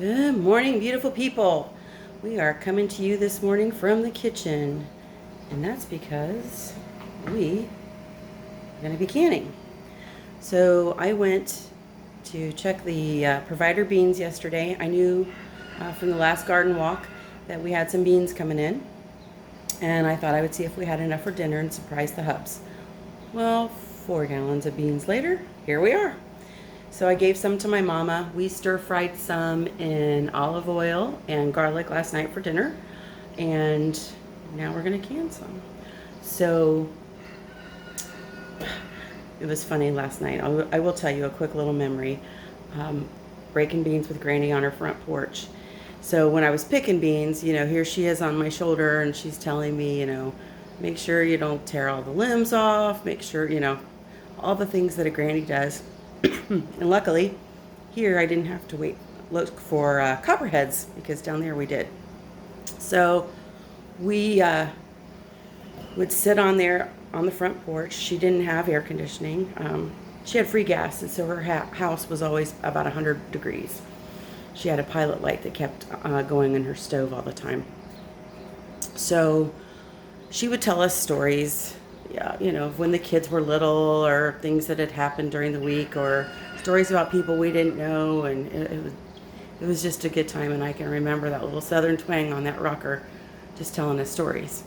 Good morning, beautiful people. We are coming to you this morning from the kitchen, and that's because we are going to be canning. So I went to check the provider beans yesterday. I knew from the last garden walk that we had some beans coming in, and I thought I would see if we had enough for dinner and surprise the hubs. Well, 4 gallons of beans later, here we are. So I gave some to my mama. We stir fried some in olive oil and garlic last night for dinner. And now we're going to can some. So it was funny last night. I will tell you a quick little memory. Breaking beans with Granny on her front porch. So when I was picking beans, here she is on my shoulder and she's telling me, make sure you don't tear all the limbs off, make sure, all the things that a granny does. And luckily, here I didn't have to look for copperheads because down there we did. So we would sit on there on the front porch. She didn't have air conditioning. She had free gas, and so her house was always about 100 degrees. She had a pilot light that kept going in her stove all the time. So she would tell us stories, of when the kids were little or things that had happened during the week or stories about people we didn't know. And it was just a good time. And I can remember that little southern twang on that rocker just telling us stories.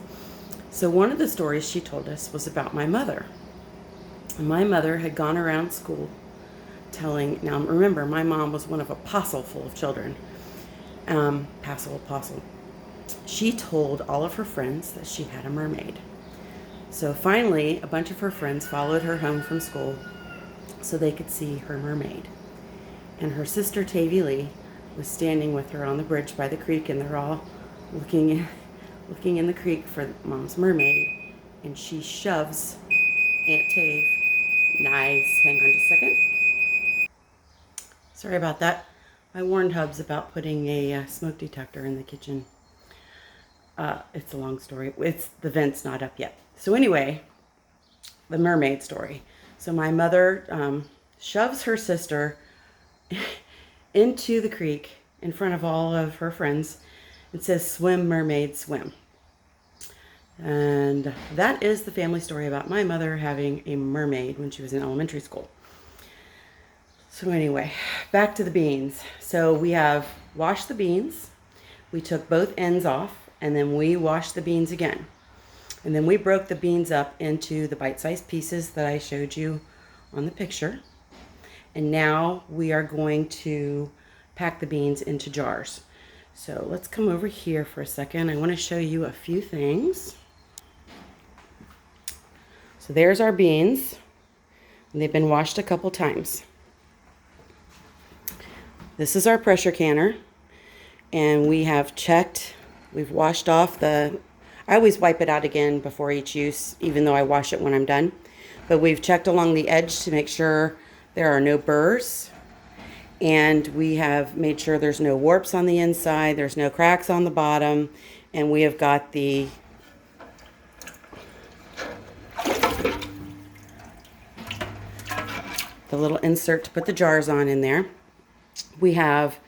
So one of the stories she told us was about my mother. And my mother had gone around school now remember, my mom was one of a posse full of children. Apostle. She told all of her friends that she had a mermaid. So finally, a bunch of her friends followed her home from school so they could see her mermaid. And her sister Tavy Lee was standing with her on the bridge by the creek, and they're all looking in the creek for Mom's mermaid. And she shoves Aunt Tave. Nice. Hang on just a second. Sorry about that. I warned Hubs about putting a smoke detector in the kitchen. It's a long story. The vent's not up yet. So anyway, the mermaid story. So my mother shoves her sister into the creek in front of all of her friends and says, "Swim, mermaid, swim." And that is the family story about my mother having a mermaid when she was in elementary school. So anyway, back to the beans. So we have washed the beans. We took both ends off, and then we washed the beans again. And then we broke the beans up into the bite-sized pieces that I showed you on the picture. And now we are going to pack the beans into jars. So let's come over here for a second. I want to show you a few things. So there's our beans. And they've been washed a couple times. This is our pressure canner. And we have we've washed off I always wipe it out again before each use, even though I wash it when I'm done. But we've checked along the edge to make sure there are no burrs. And we have made sure there's no warps on the inside, there's no cracks on the bottom. And we have got the little insert to put the jars on in there. We have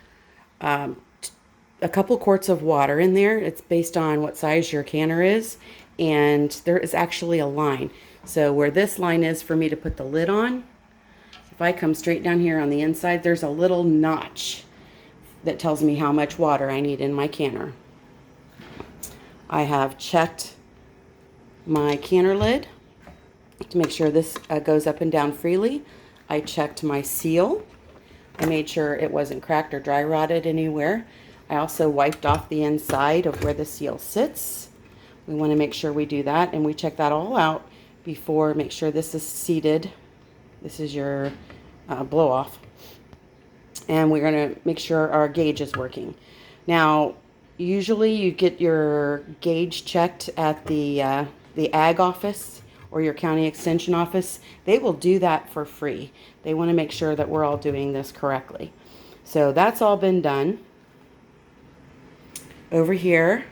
a couple quarts of water in there. It's based on what size your canner is, and there is actually a line. So where this line is for me to put the lid on, if I come straight down here on the inside, there's a little notch that tells me how much water I need in my canner. I have checked my canner lid to make sure this goes up and down freely. I checked my seal. I made sure it wasn't cracked or dry rotted anywhere. I also wiped off the inside of where the seal sits. We want to make sure we do that, and we check that all out before, make sure this is seated. This is your blow off. And we're going to make sure our gauge is working. Now, usually you get your gauge checked at the ag office or your county extension office. They will do that for free. They want to make sure that we're all doing this correctly. So that's all been done. Over here,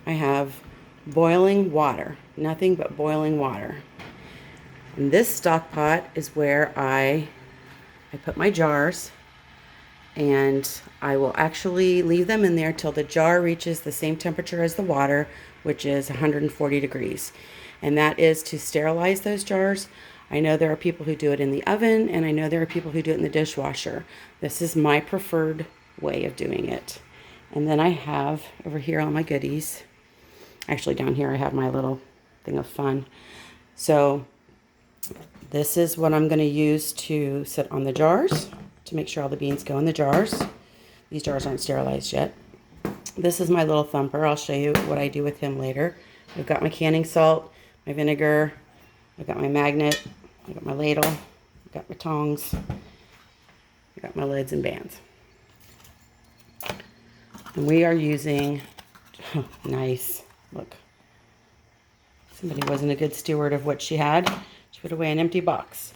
I have boiling water, nothing but boiling water. And this stock pot is where I put my jars and I will actually leave them in there till the jar reaches the same temperature as the water, which is 140 degrees. And that is to sterilize those jars. I know there are people who do it in the oven, and I know there are people who do it in the dishwasher. This is my preferred way of doing it. And then I have over here all my goodies. Actually, down here I have my little thing of fun. So this is what I'm going to use to sit on the jars to make sure all the beans go in the jars. These jars aren't sterilized yet. This is my little thumper. I'll show you what I do with him later. I've got my canning salt, my vinegar, I've got my magnet, I've got my ladle, I've got my tongs, I've got my lids and bands. And we are using, oh, nice, look. Somebody wasn't a good steward of what she had. She put away an empty box.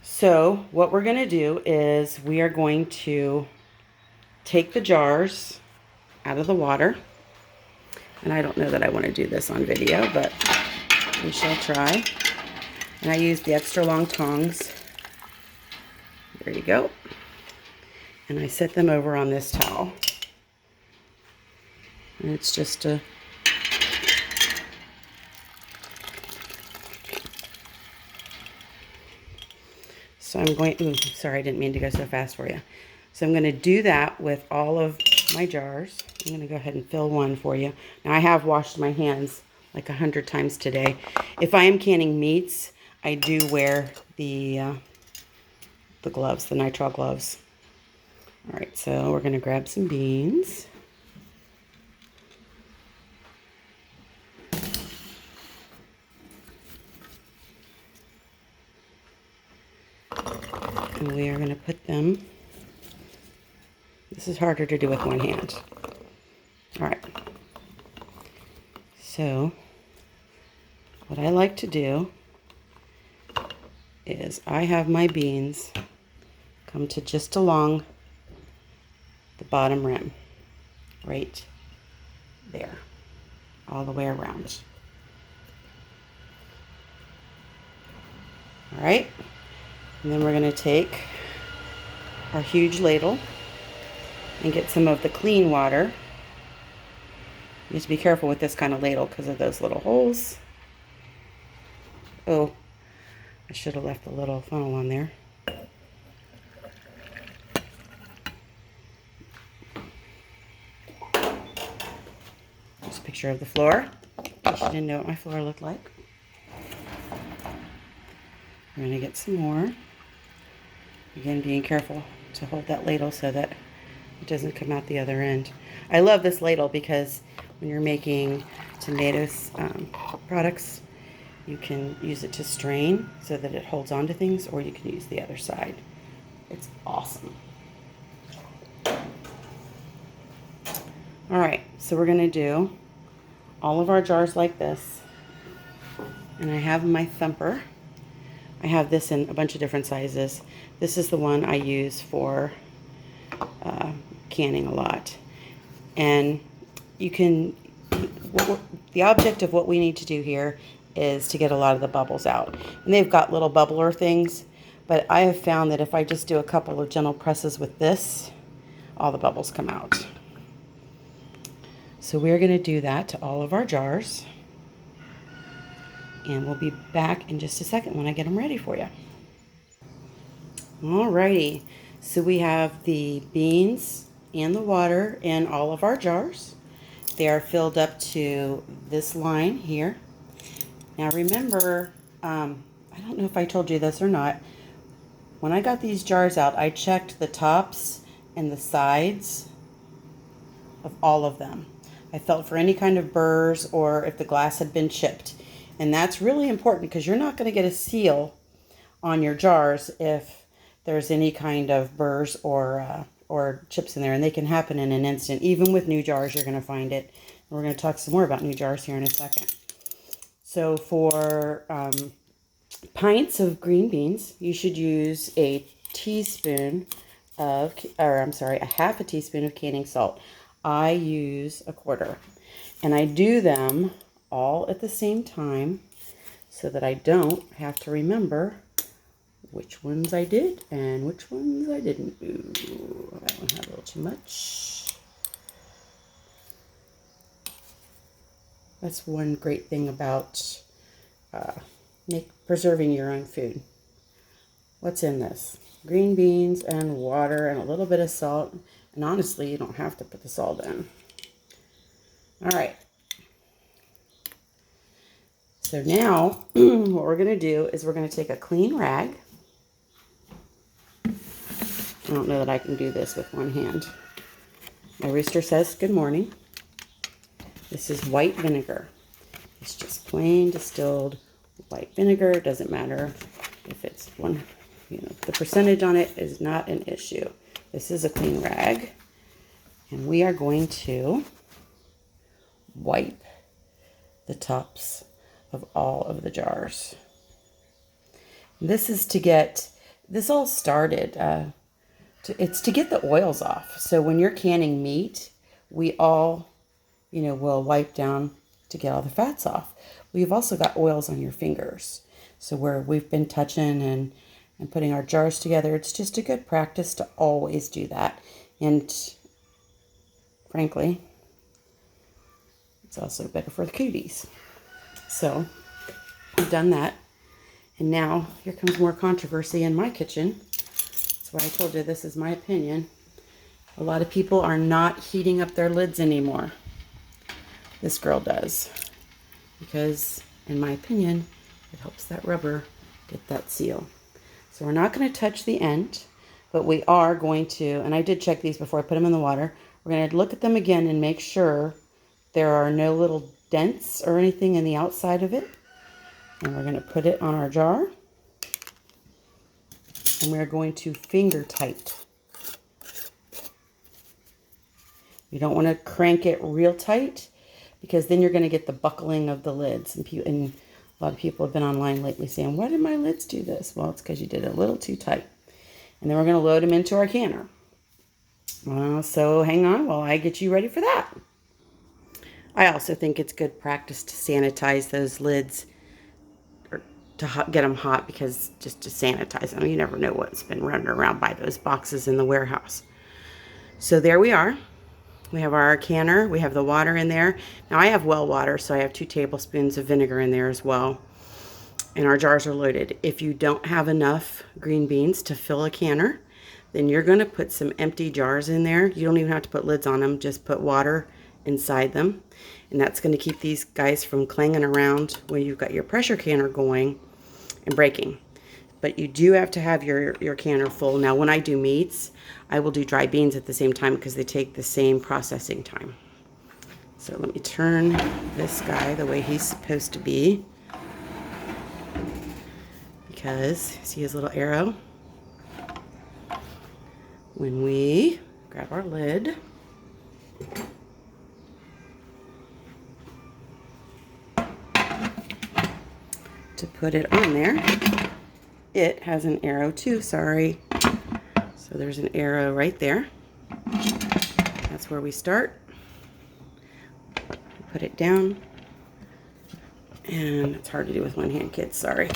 So what we're going to do is we are going to take the jars out of the water. And I don't know that I want to do this on video, but we shall try. And I use the extra long tongs. There you go. And I set them over on this towel. And it's just a So I'm going, ooh, sorry, I didn't mean to go so fast for you. So I'm going to do that with all of my jars. I'm going to go ahead and fill one for you. Now I have washed my hands like 100 times today. If I am canning meats, I do wear the gloves, the nitrile gloves. All right, so we're going to grab some beans. And we are going to put them, this is harder to do with one hand. All right. So what I like to do is I have my beans come to just along the bottom rim, right there, all the way around. All right. And then we're going to take our huge ladle and get some of the clean water. You have to be careful with this kind of ladle because of those little holes. Oh, I should have left the little funnel on there. Just a picture of the floor, in case you didn't know what my floor looked like. We're going to get some more. Again, being careful to hold that ladle so that it doesn't come out the other end. I love this ladle because when you're making tomatoes products, you can use it to strain so that it holds on to things, or you can use the other side. It's awesome. All right, so we're going to do all of our jars like this. And I have my thumper. I have this in a bunch of different sizes. This is the one I use for canning a lot. And you can, the object of what we need to do here is to get a lot of the bubbles out. And they've got little bubbler things, but I have found that if I just do a couple of gentle presses with this, all the bubbles come out. So we're going to do that to all of our jars. And we'll be back in just a second when I get them ready for you. Alrighty, so we have the beans and the water in all of our jars. They are filled up to this line here. Now remember, I don't know if I told you this or not, when I got these jars out, I checked the tops and the sides of all of them. I felt for any kind of burrs or if the glass had been chipped. And that's really important because you're not going to get a seal on your jars if there's any kind of burrs or chips in there. And they can happen in an instant. Even with new jars, you're going to find it. And we're going to talk some more about new jars here in a second. So for pints of green beans, you should use a teaspoon of, a half a teaspoon of canning salt. I use a quarter. And I do them all at the same time so that I don't have to remember which ones I did and which ones I didn't do. That one had a little too much. That's one great thing about preserving your own food. What's in this? Green beans and water and a little bit of salt. And honestly, you don't have to put the salt in. All right. So now what we're going to do is we're going to take a clean rag. I don't know that I can do this with one hand. My rooster says good morning. This is white vinegar. It's just plain distilled white vinegar. It doesn't matter if it's one, the percentage on it is not an issue. This is a clean rag. And we are going to wipe the tops of all of the jars. This is to get, this all started, it's to get the oils off. So when you're canning meat, we all, will wipe down to get all the fats off. We've also got oils on your fingers. So where we've been touching and putting our jars together, it's just a good practice to always do that. And frankly, it's also better for the cooties. So we've done that. And now here comes more controversy in my kitchen. That's why I told you this is my opinion. A lot of people are not heating up their lids anymore. This girl does. Because, in my opinion, it helps that rubber get that seal. So we're not going to touch the end, but we are going to, and I did check these before I put them in the water. We're going to look at them again and make sure there are no little dents or anything in the outside of it. And we're going to put it on our jar. And we're going to finger tight. You don't want to crank it real tight because then you're going to get the buckling of the lids. And a lot of people have been online lately saying, why did my lids do this? Well, it's because you did it a little too tight. And then we're going to load them into our canner. So hang on while I get you ready for that. I also think it's good practice to sanitize those lids or to get them hot, because just to sanitize them, you never know what's been running around by those boxes in the warehouse. So there we are. We have our canner. We have the water in there. Now I have well water, so I have 2 tablespoons of vinegar in there as well. And our jars are loaded. If you don't have enough green beans to fill a canner, then you're going to put some empty jars in there. You don't even have to put lids on them. Just put water inside them. And that's going to keep these guys from clanging around when you've got your pressure canner going and breaking. But you do have to have your canner full. Now, when I do meats, I will do dry beans at the same time because they take the same processing time. So let me turn this guy the way he's supposed to be. Because, see his little arrow? When we grab our lid, to put it on there, it has an arrow too, sorry. So there's an arrow right there. That's where we start. Put it down. And it's hard to do with one hand, kids, sorry.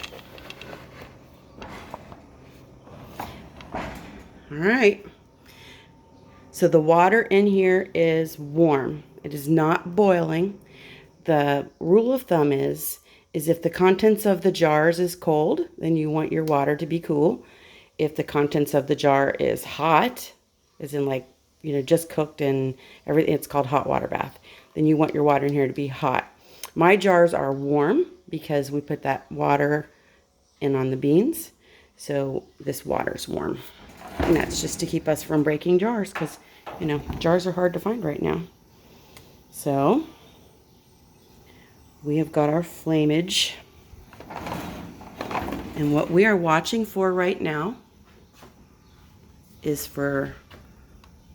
All right. So the water in here is warm. It is not boiling. The rule of thumb is if the contents of the jars is cold, then you want your water to be cool. If the contents of the jar is hot, as in like, just cooked and everything, it's called hot water bath, then you want your water in here to be hot. My jars are warm because we put that water in on the beans. So this water's warm. And that's just to keep us from breaking jars because, jars are hard to find right now. So we have got our flamage. And what we are watching for right now is for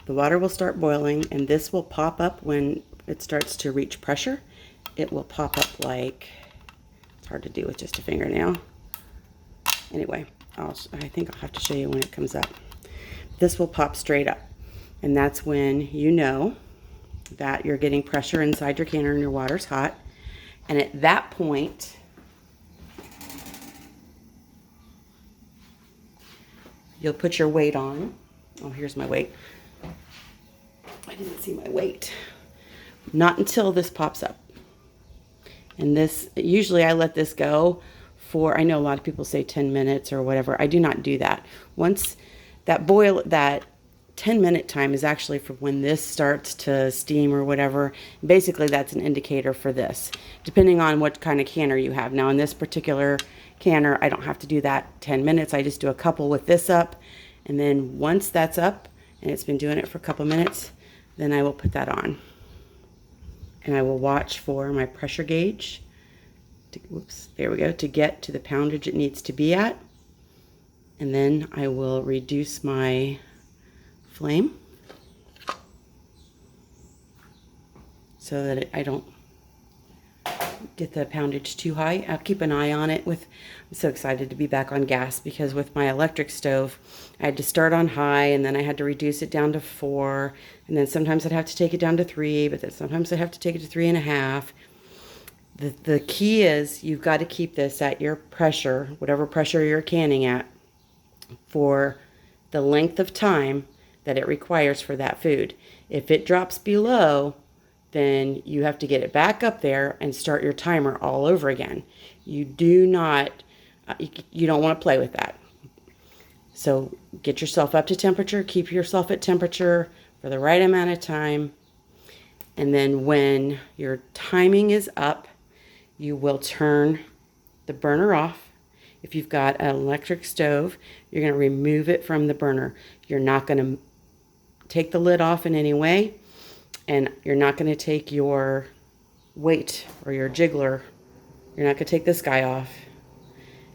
the water will start boiling, and this will pop up when it starts to reach pressure. It will pop up like, it's hard to do with just a fingernail. Anyway, I think I'll have to show you when it comes up. This will pop straight up, and that's when you know that you're getting pressure inside your canner and your water's hot. And at that point, you'll put your weight on. Oh, here's my weight. I didn't see my weight. Not until this pops up. And this, usually I let this go for, I know a lot of people say 10 minutes or whatever. I do not do that. Once that 10-minute time is actually from when this starts to steam or whatever. Basically, that's an indicator for this, depending on what kind of canner you have. Now, in this particular canner, I don't have to do that 10 minutes. I just do a couple with this up. And then once that's up, and it's been doing it for a couple minutes, then I will put that on. And I will watch for my pressure gauge. There we go, to get to the poundage it needs to be at. And then I will reduce my flame so that I don't get the poundage too high. I'll keep an eye on it. I'm so excited to be back on gas, because with my electric stove I had to start on high, and then I had to reduce it down to 4, and then sometimes I'd have to take it down to 3, but then sometimes I'd have to take it to 3.5. The key is you've got to keep this at your pressure, whatever pressure you're canning at, for the length of time that it requires for that food. If it drops below, then you have to get it back up there and start your timer all over again. You do not, you don't want to play with that. So get yourself up to temperature, keep yourself at temperature for the right amount of time. And then when your timing is up, you will turn the burner off. If you've got an electric stove, you're going to remove it from the burner. You're not going to take the lid off in any way, and you're not going to take your weight or your jiggler. You're not going to take this guy off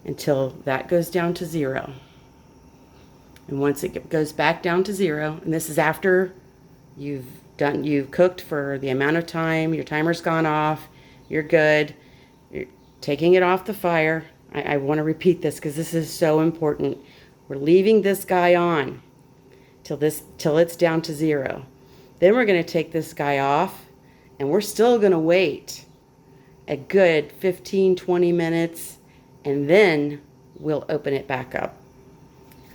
until that goes down to 0. And once it goes back down to 0, and this is after you've cooked for the amount of time, your timer's gone off, you're good, you're taking it off the fire. I want to repeat this because this is so important. We're leaving this guy on till it's down to 0. Then we're going to take this guy off, and we're still going to wait a good 15-20 minutes, and then we'll open it back up.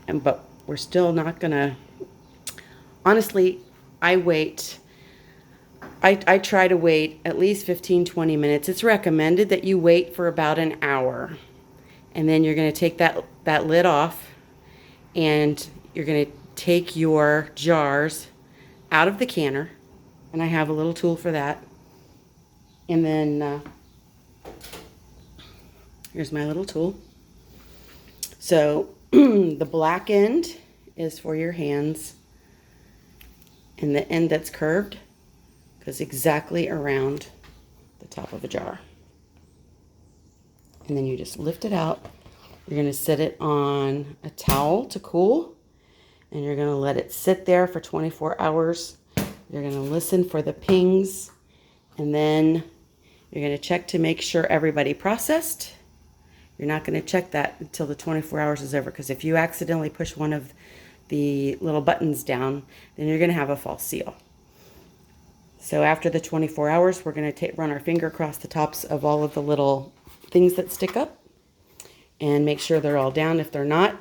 But we're still not going to, honestly, I try to wait at least 15-20 minutes. It's recommended that you wait for about an hour. And then you're going to take that lid off, and you're going to take your jars out of the canner. And I have a little tool for that. And then here's my little tool. So the black end is for your hands, and the end that's curved goes exactly around the top of a jar. And then you just lift it out. You're going to set it on a towel to cool, and you're going to let it sit there for 24 hours. You're going to listen for the pings, and then you're going to check to make sure everybody processed. You're not going to check that until the 24 hours is over, because if you accidentally push one of the little buttons down, then you're going to have a false seal. So after the 24 hours, we're going to run our finger across the tops of all of the little things that stick up and make sure they're all down. If they're not,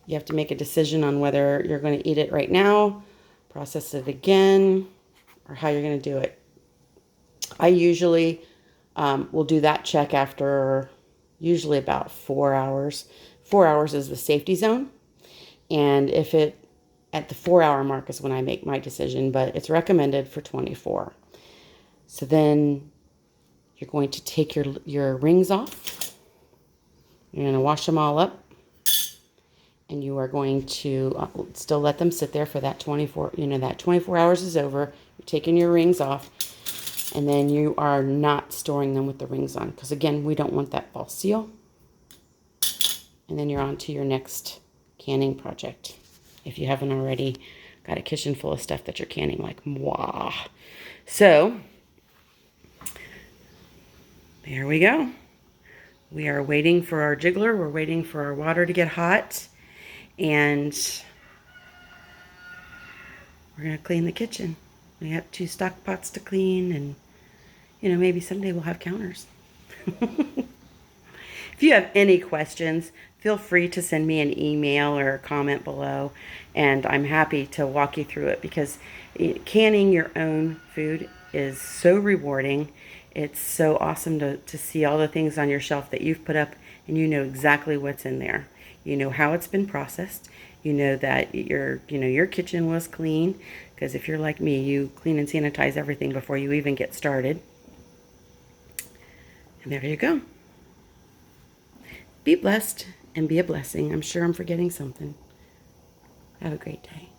you have to make a decision on whether you're going to eat it right now, process it again, or how you're going to do it. I usually will do that check after usually about 4 hours. 4 hours is the safety zone. And if at the 4-hour mark is when I make my decision, but it's recommended for 24. So then you're going to take your rings off. You're going to wash them all up. And you are going to still let them sit there for that 24, that 24 hours is over. You're taking your rings off. And then you are not storing them with the rings on, because again, we don't want that false seal. And then you're on to your next canning project. If you haven't already got a kitchen full of stuff that you're canning like moi. So, there we go. We are waiting for our jiggler. We're waiting for our water to get hot. And we're going to clean the kitchen. We have 2 stock pots to clean, and maybe someday we'll have counters. If you have any questions, feel free to send me an email or a comment below, and I'm happy to walk you through it, because canning your own food is so rewarding. It's so awesome to see all the things on your shelf that you've put up, and you know exactly what's in there. You know how it's been processed. You know that your kitchen was clean, because if you're like me, you clean and sanitize everything before you even get started. And there you go. Be blessed and be a blessing. I'm sure I'm forgetting something. Have a great day.